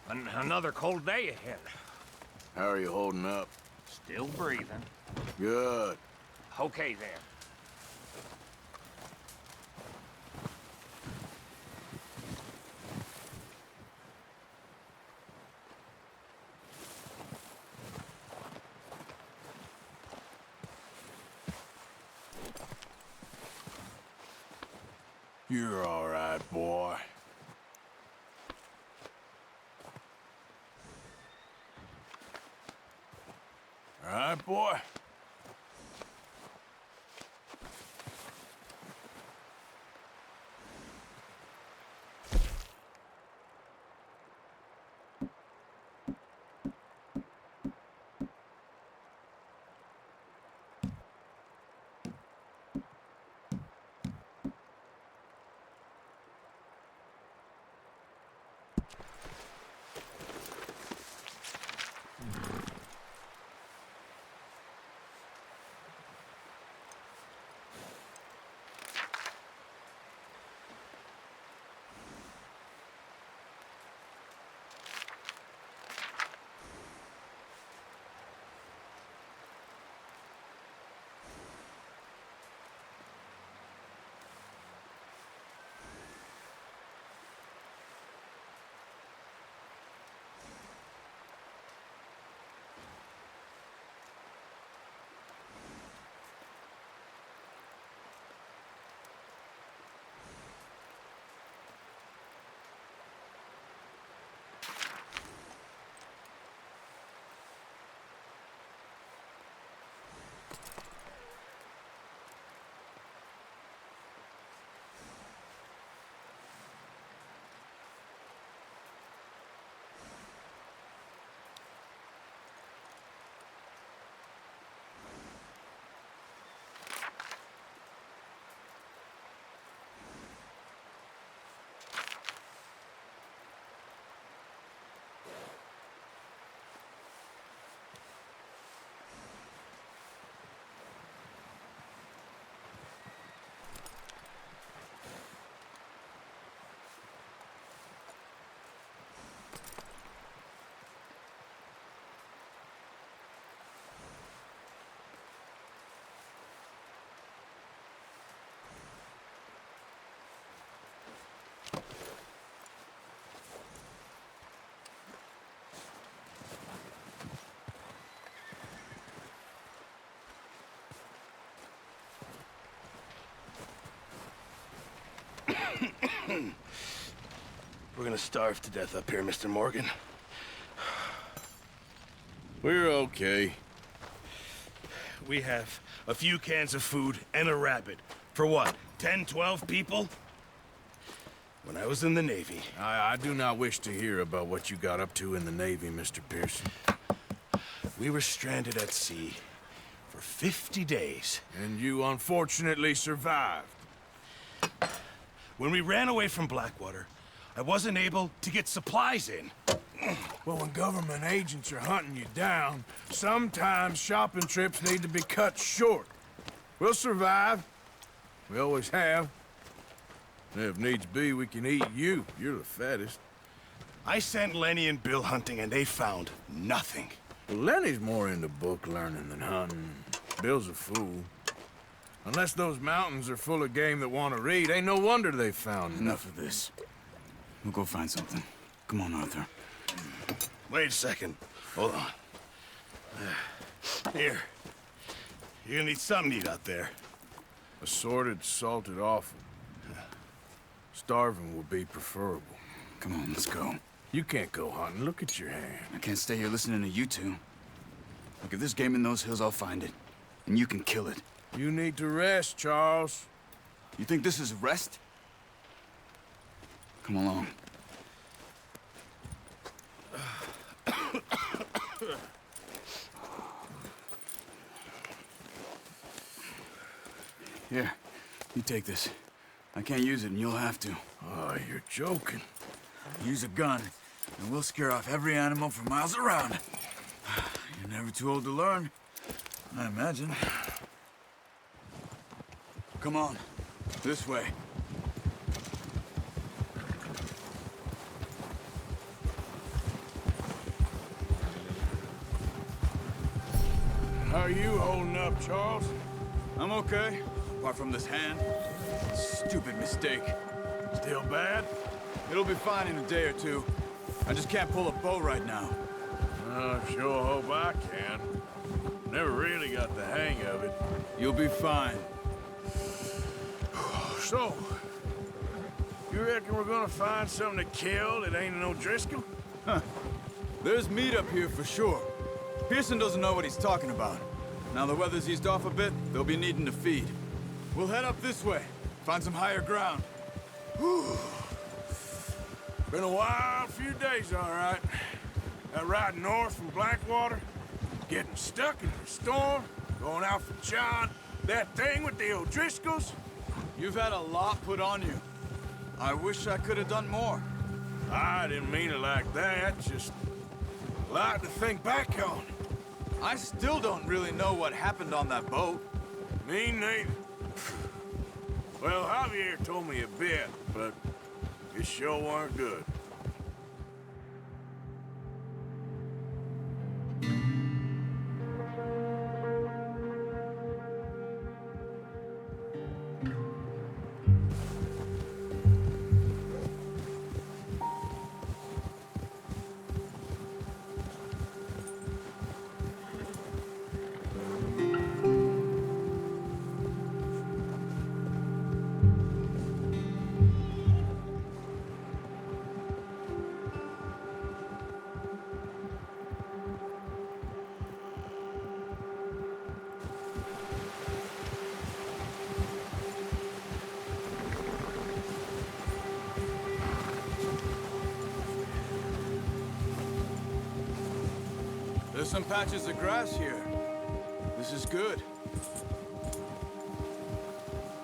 Another cold day ahead. How are you holding up? Still breathing. Good. Okay, then. You're all right, boy. All right, boy? We're gonna starve to death up here, Mr. Morgan. We're okay. We have a few cans of food and a rabbit. For what, 10, 12 people? When I was in the Navy... I do not wish to hear about what you got up to in the Navy, Mr. Pearson. We were stranded at sea for 50 days. And you unfortunately survived. When we ran away from Blackwater, I wasn't able to get supplies in. Well, when government agents are hunting you down, sometimes shopping trips need to be cut short. We'll survive. We always have. And if needs be, we can eat you. You're the fattest. I sent Lenny and Bill hunting, and they found nothing. Well, Lenny's more into book learning than hunting. Bill's a fool. Unless those mountains are full of game that want to read, ain't no wonder they found Enough of this. We'll go find something. Come on, Arthur. Wait a second. Hold on. Here. You're gonna need something to eat out there. Assorted, salted offal. Starving would be preferable. Come on, let's go. You can't go hunting. Look at your hand. I can't stay here listening to you two. Look, if there's game in those hills, I'll find it. And you can kill it. You need to rest, Charles. You think this is rest? Come along. Here, you take this. I can't use it, and you'll have to. Oh, you're joking. Use a gun, and we'll scare off every animal for miles around. You're never too old to learn, I imagine. Come on, this way. How are you holding up, Charles? I'm okay, apart from this hand. Stupid mistake. Still bad? It'll be fine in a day or two. I just can't pull a bow right now. I sure hope I can. Never really got the hang of it. You'll be fine. So, you reckon we're gonna find something to kill that ain't no Driscoll? There's meat up here for sure. Pearson doesn't know what he's talking about. Now the weather's eased off a bit, they'll be needing to feed. We'll head up this way, find some higher ground. Been a wild few days, all right. That ride north from Blackwater, getting stuck in the storm, going out for John, that thing with the O'Driscolls. You've had a lot put on you. I wish I could have done more. I didn't mean it like that, just a lot to think back on. I still don't really know what happened on that boat. Me neither. Well, Javier told me a bit, but it sure weren't good. There's some patches of grass here. This is good.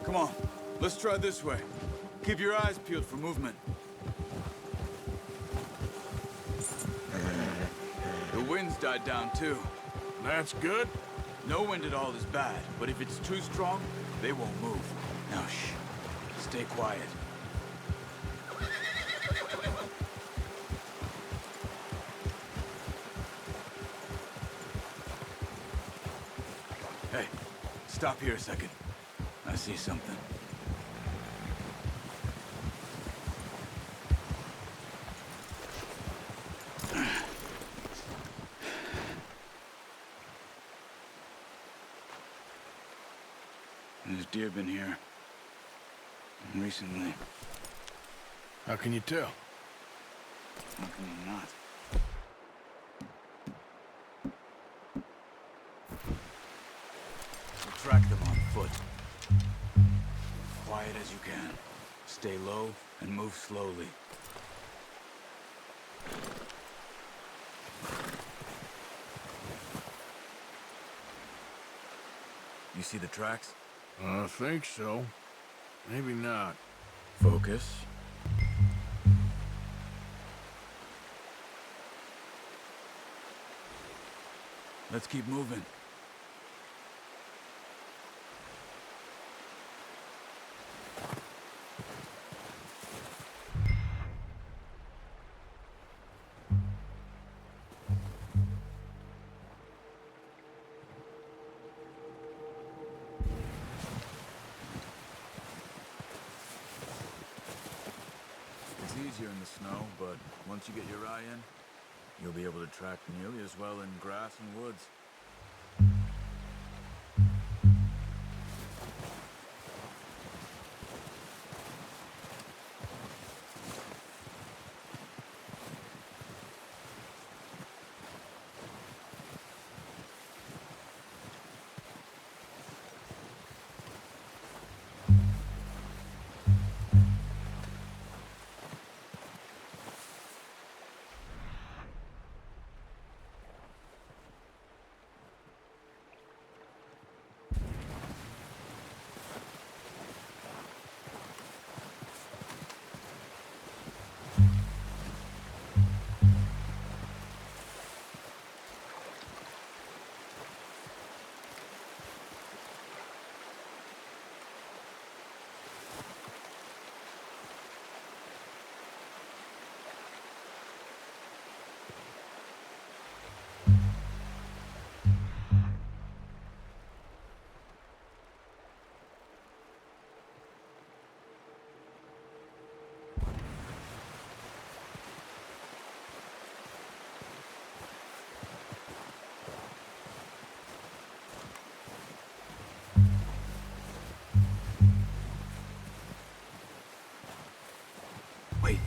Come on, let's try this way. Keep your eyes peeled for movement. The wind's died down too. That's good. No wind at all is bad, but if it's too strong, they won't move. Now shh, stay quiet. Hey, stop here a second. I see something. There's deer been here. Recently. How can you tell? How can you not? We'll track them on foot. Quiet as you can. Stay low and move slowly. You see the tracks? I think so. Maybe not. Focus. Let's keep moving. It's easier in the snow, but once you get your eye in, you'll be able to track nearly as well in grass and woods.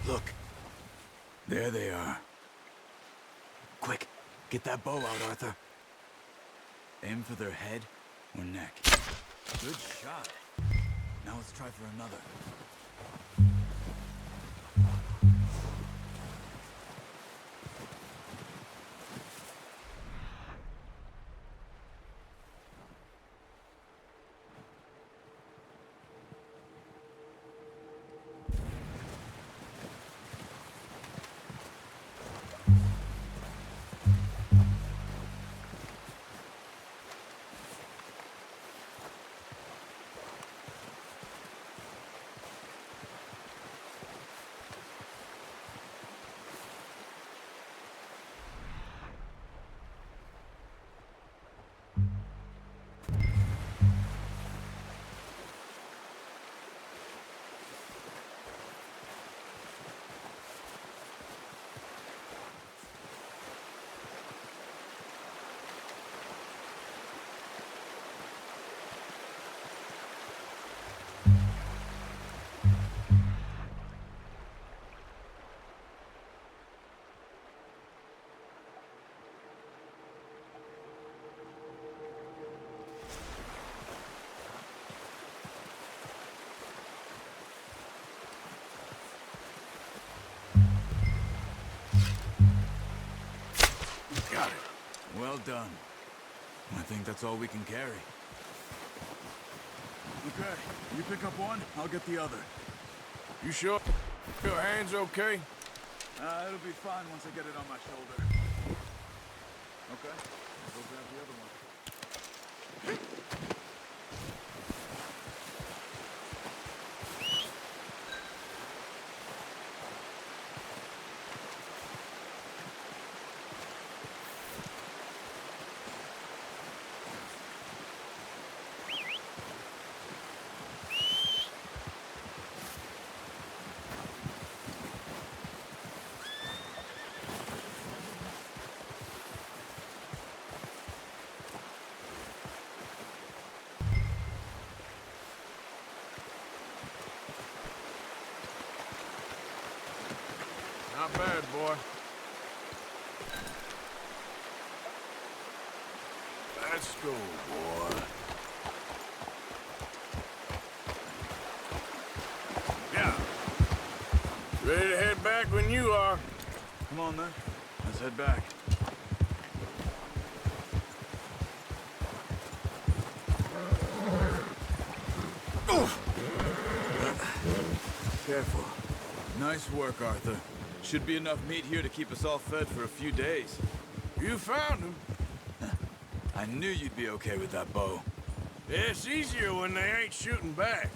Look. There they are. Quick, get that bow out, Arthur. Aim for their head or neck. Good shot. Now let's try for another. Got it. Well done. I think that's all we can carry. Okay, you pick up one, I'll get the other. You sure? Your hands okay? It'll be fine once I get it on my shoulder. Okay, I'll go grab the other one. Not bad, boy. Let's go, boy. Yeah. Ready to head back when you are. Come on, then. Let's head back. Careful. Nice work, Arthur. Should be enough meat here to keep us all fed for a few days. You found him. I knew you'd be okay with that bow. It's easier when they ain't shooting back.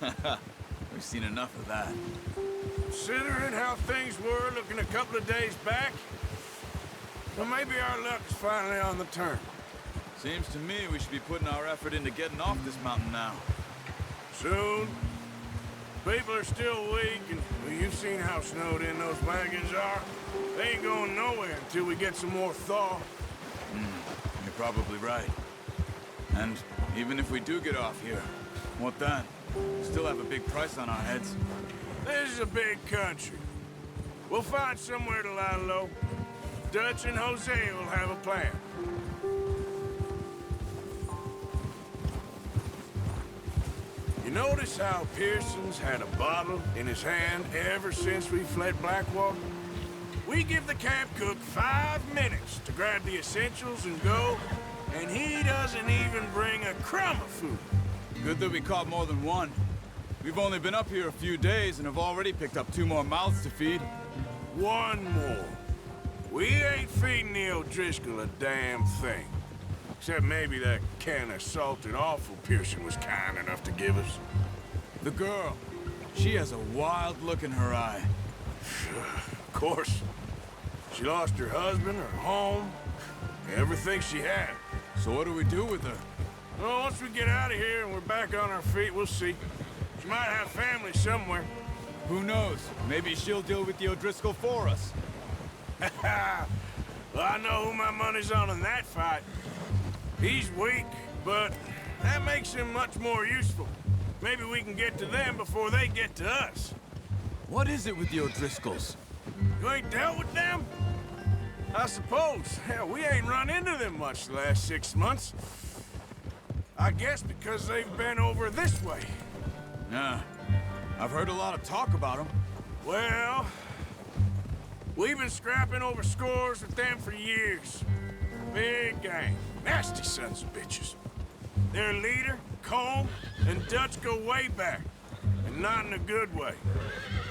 We've seen enough of that. Considering how things were looking a couple of days back, well, maybe our luck is finally on the turn. Seems to me we should be putting our effort into getting off this mountain now. Soon. People are still weak, and well, you've seen how snowed in those wagons are. They ain't going nowhere until we get some more thaw. You're probably right. And even if we do get off here, what then? We still have a big price on our heads. This is a big country. We'll find somewhere to lie low. Dutch and Jose will have a plan. You notice how Pearson's had a bottle in his hand ever since we fled Blackwater? We give the camp cook 5 minutes to grab the essentials and go, and he doesn't even bring a crumb of food. Good that we caught more than one. We've only been up here a few days and have already picked up 2 more mouths to feed. One more. We ain't feeding the O'Driscoll a damn thing. Except maybe that can of salted offal Pearson was kind enough to give us. The girl. She has a wild look in her eye. Of course. She lost her husband, her home, everything she had. So what do we do with her? Well, once we get out of here and we're back on our feet, we'll see. She might have family somewhere. Who knows? Maybe she'll deal with the O'Driscoll for us. Well, I know who my money's on in that fight. He's weak, but that makes him much more useful. Maybe we can get to them before they get to us. What is it with the O'Driscolls? You ain't dealt with them? I suppose. Hell, we ain't run into them much the last 6 months. I guess because they've been over this way. Nah. I've heard a lot of talk about them. Well, we've been scrapping over scores with them for years. Big gang. Nasty sons of bitches. Their leader, Colm, and Dutch go way back. And not in a good way.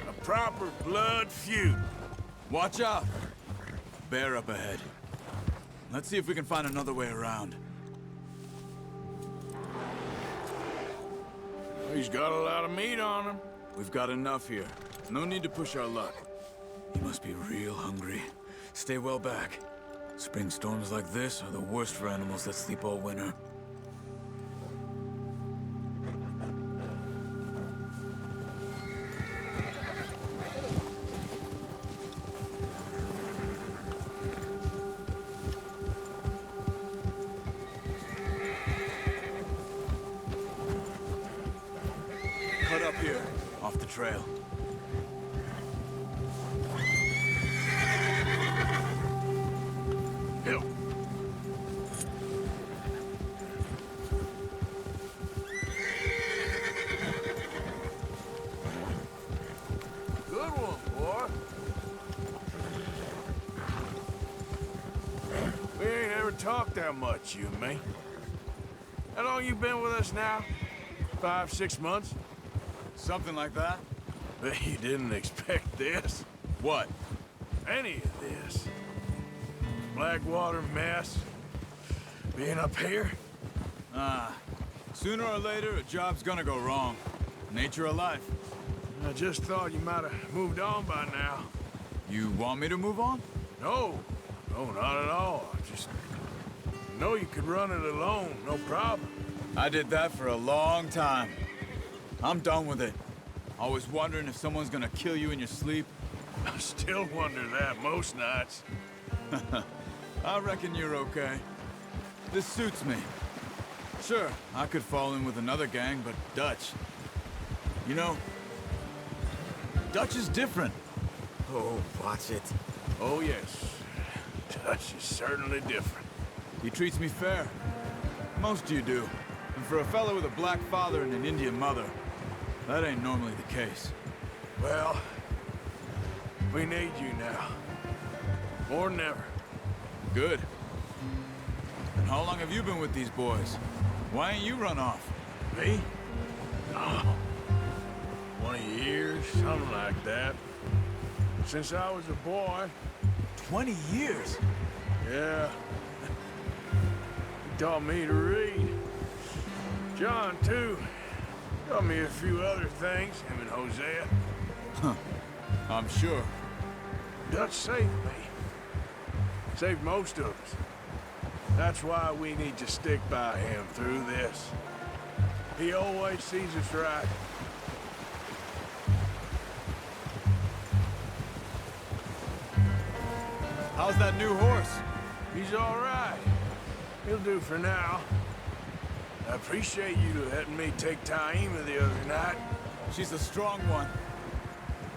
A proper blood feud. Watch out. Bear up ahead. Let's see if we can find another way around. He's got a lot of meat on him. We've got enough here. No need to push our luck. He must be real hungry. Stay well back. Spring storms like this are the worst for animals that sleep all winter. Cut up here, off the trail. Hill. Good one, boy. We ain't ever talked that much, you and me. How long you been with us now? 5, 6 months? Something like that? Bet you didn't expect this. What? Any of this. Blackwater mess. Being up here. Sooner or later, a job's gonna go wrong. Nature of life. I just thought you might have moved on by now. You want me to move on? No. No, not at all. I just know you could run it alone, no problem. I did that for a long time. I'm done with it. Always wondering if someone's gonna kill you in your sleep. I still wonder that most nights. I reckon you're okay. This suits me. Sure, I could fall in with another gang, but Dutch... You know, Dutch is different. Oh, watch it. Oh, yes. Dutch is certainly different. He treats me fair. Most of you do. And for a fella with a black father and an Indian mother, that ain't normally the case. Well, we need you now. More than ever. Good. And how long have you been with these boys? Why ain't you run off? Me? Oh, 20 years, something like that. Since I was a boy. 20 years? Yeah. He taught me to read. John, too. Taught me a few other things, him and Hosea. Huh. I'm sure. Dutch saved me. Saved most of us. That's why we need to stick by him through this. He always sees us right. How's that new horse? He's all right. He'll do for now. I appreciate you letting me take Taima the other night. She's a strong one.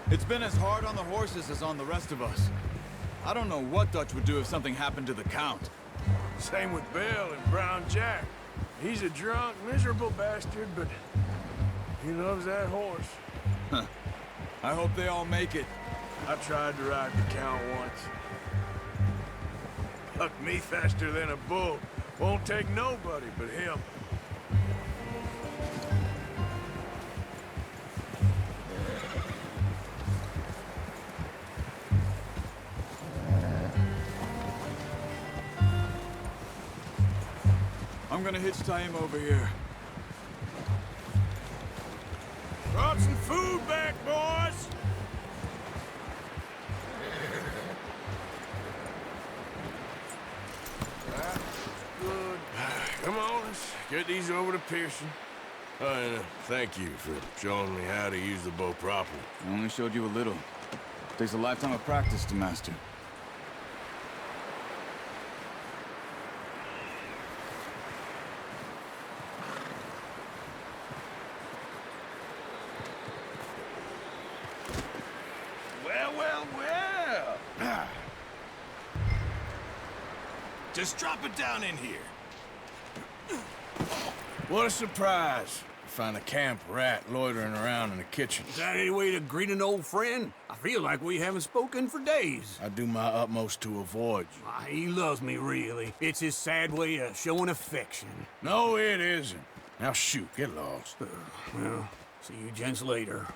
It's been as hard on the horses as on the rest of us. I don't know what Dutch would do if something happened to the Count. Same with Bill and Brown Jack. He's a drunk, miserable bastard, but he loves that horse. Huh. I hope they all make it. I tried to ride the Count once. Bucked me faster than a bull. Won't take nobody but him. I'm gonna hitch Taima over here. Brought some food back, boys! That's good. Come on, let's get these over to Pearson. And thank you for showing me how to use the bow properly. I only showed you a little. Takes a lifetime of practice to master. Just drop it down in here. What a surprise. Find a camp rat loitering around in the kitchen. Is that any way to greet an old friend? I feel like we haven't spoken for days. I do my utmost to avoid you. Why, he loves me, really. It's his sad way of showing affection. No, it isn't. Now shoot, get lost. Well, see you gents later.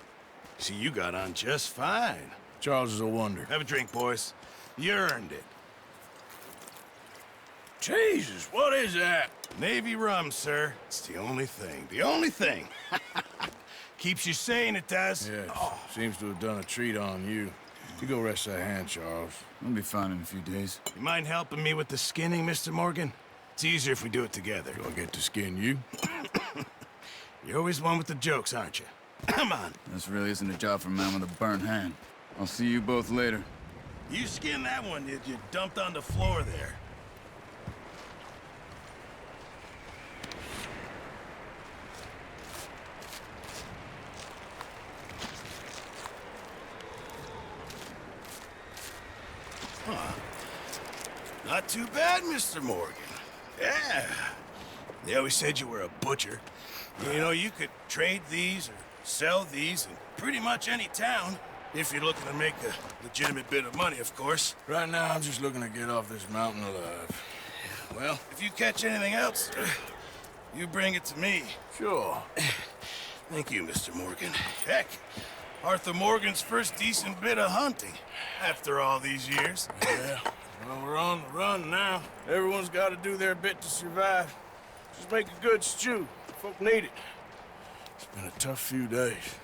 See, you got on just fine. Charles is a wonder. Have a drink, boys. You earned it. Jesus, what is that? Navy rum, sir. It's the only thing. The only thing. Keeps you sane, it does. Yes, seems to have done a treat on you. You go rest that hand, Charles. I'll be fine in a few days. You mind helping me with the skinning, Mr. Morgan? It's easier if we do it together. Do I get to skin you? You're always one with the jokes, aren't you? Come on. This really isn't a job for a man with a burnt hand. I'll see you both later. You skinned that one that you dumped on the floor there. Not too bad, Mr. Morgan. Yeah. They always said you were a butcher. You know, you could trade these or sell these in pretty much any town. If you're looking to make a legitimate bit of money, of course. Right now, I'm just looking to get off this mountain alive. Well, if you catch anything else, you bring it to me. Sure. Thank you, Mr. Morgan. Heck, Arthur Morgan's first decent bit of hunting after all these years. Yeah. Well, we're on the run now. Everyone's got to do their bit to survive. Just make a good stew. Folk need it. It's been a tough few days.